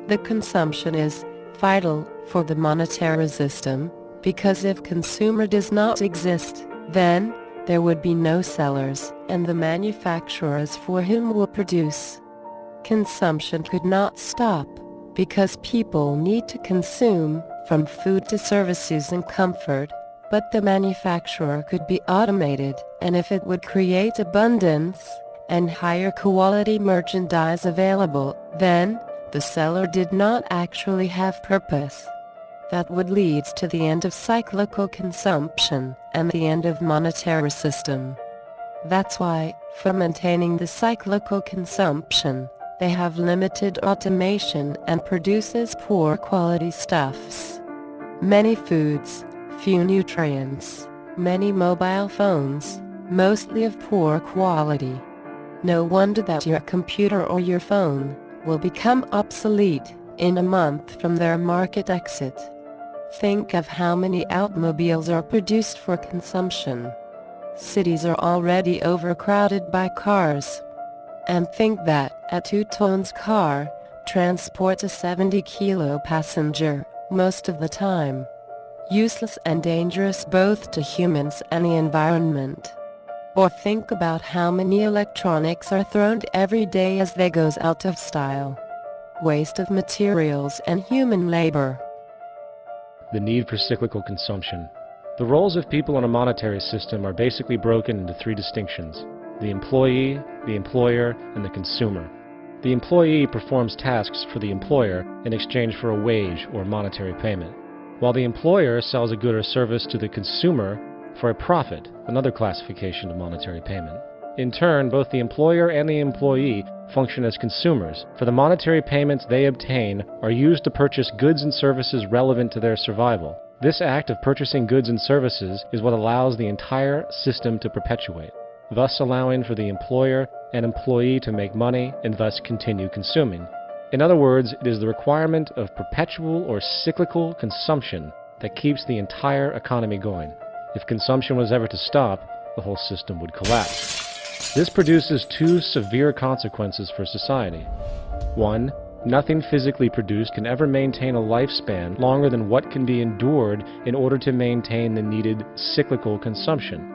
The consumption is vital for the monetary system, because if consumer does not exist, then there would be no sellers and the manufacturers for whom will produce. Consumption could not stop, because people need to consume, from food to services and comfort, but the manufacturer could be automated, and if it would create abundance and higher quality merchandise available, then the seller did not actually have purpose. That would lead to the end of cyclical consumption and the end of monetary system. That's why, for maintaining the cyclical consumption, they have limited automation and produces poor quality stuffs. Many foods, few nutrients, many mobile phones, mostly of poor quality. No wonder that your computer or your phone will become obsolete in a month from their market exit. Think of how many automobiles are produced for consumption. Cities are already overcrowded by cars. And think that a 2-tons car transports a 70-kilo passenger most of the time. Useless and dangerous both to humans and the environment. Or think about how many electronics are thrown every day as they goes out of style. Waste of materials and human labor. The need for cyclical consumption. The roles of people in a monetary system are basically broken into 3 distinctions: the employee, the employer, and the consumer. The employee performs tasks for the employer in exchange for a wage or monetary payment, while the employer sells a good or service to the consumer for a profit, another classification of monetary payment. In turn, both the employer and the employee function as consumers, for the monetary payments they obtain are used to purchase goods and services relevant to their survival. This act of purchasing goods and services is what allows the entire system to perpetuate, thus allowing for the employer and employee to make money and thus continue consuming. In other words, it is the requirement of perpetual or cyclical consumption that keeps the entire economy going. If consumption was ever to stop, the whole system would collapse. This produces 2 severe consequences for society. 1. Nothing physically produced can ever maintain a lifespan longer than what can be endured in order to maintain the needed cyclical consumption.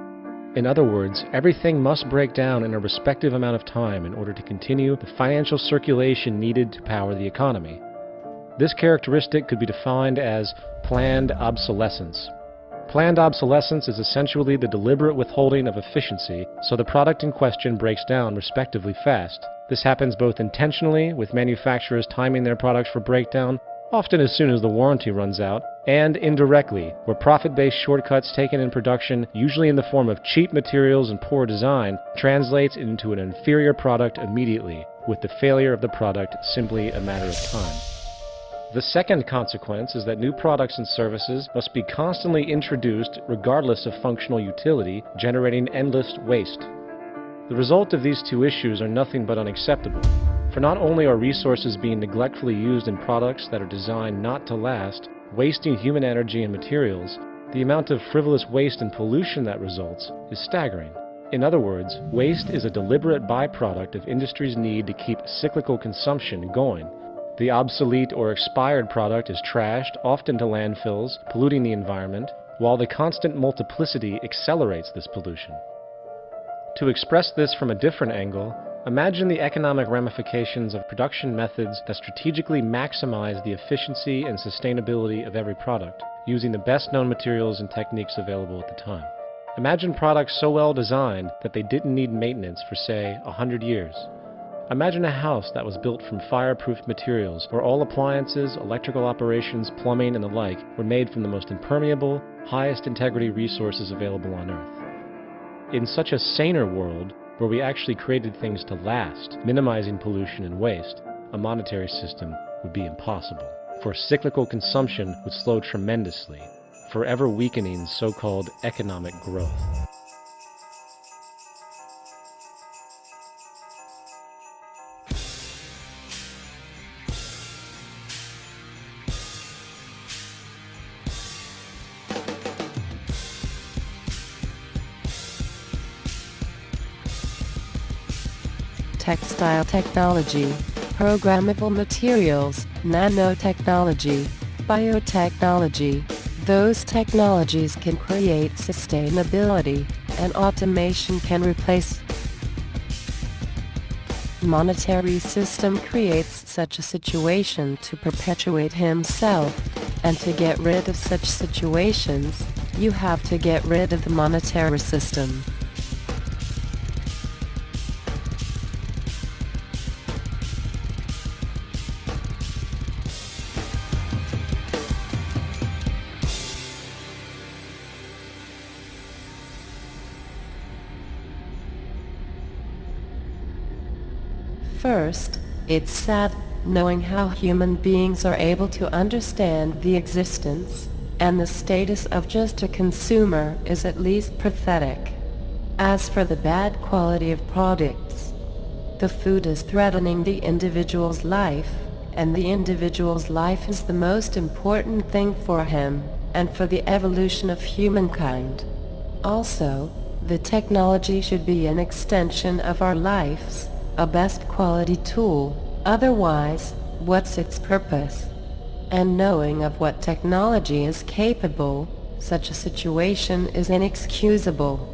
In other words, everything must break down in a respective amount of time in order to continue the financial circulation needed to power the economy. This characteristic could be defined as planned obsolescence. Planned obsolescence is essentially the deliberate withholding of efficiency, so the product in question breaks down respectively fast. This happens both intentionally, with manufacturers timing their products for breakdown, often as soon as the warranty runs out, and indirectly, where profit-based shortcuts taken in production, usually in the form of cheap materials and poor design, translates into an inferior product immediately, with the failure of the product simply a matter of time. The second consequence is that new products and services must be constantly introduced regardless of functional utility, generating endless waste. The result of these 2 issues are nothing but unacceptable, for not only are resources being neglectfully used in products that are designed not to last, wasting human energy and materials, the amount of frivolous waste and pollution that results is staggering. In other words, waste is a deliberate byproduct of industry's need to keep cyclical consumption going. The obsolete or expired product is trashed, often to landfills, polluting the environment, while the constant multiplicity accelerates this pollution. To express this from a different angle, imagine the economic ramifications of production methods that strategically maximize the efficiency and sustainability of every product, using the best known materials and techniques available at the time. Imagine products so well designed that they didn't need maintenance for, say, 100 years. Imagine a house that was built from fireproof materials, where all appliances, electrical operations, plumbing, and the like were made from the most impermeable, highest integrity resources available on Earth. In such a saner world, where we actually created things to last, minimizing pollution and waste, a monetary system would be impossible, for cyclical consumption would slow tremendously, forever weakening so-called economic growth. Textile technology. programmable materials, nanotechnology, biotechnology. Those technologies can create sustainability, and automation can replace. Monetary system creates such a situation to perpetuate himself, and to get rid of such situations, you have to get rid of the monetary system. First, it's sad knowing how human beings are able to understand the existence and the status of just a consumer is at least pathetic. As for the bad quality of products, the food is threatening the individual's life, and the individual's life is the most important thing for him and for the evolution of humankind. Also, the technology should be an extension of our lives, a best quality tool, otherwise, what's its purpose? And knowing of what technology is capable, such a situation is inexcusable.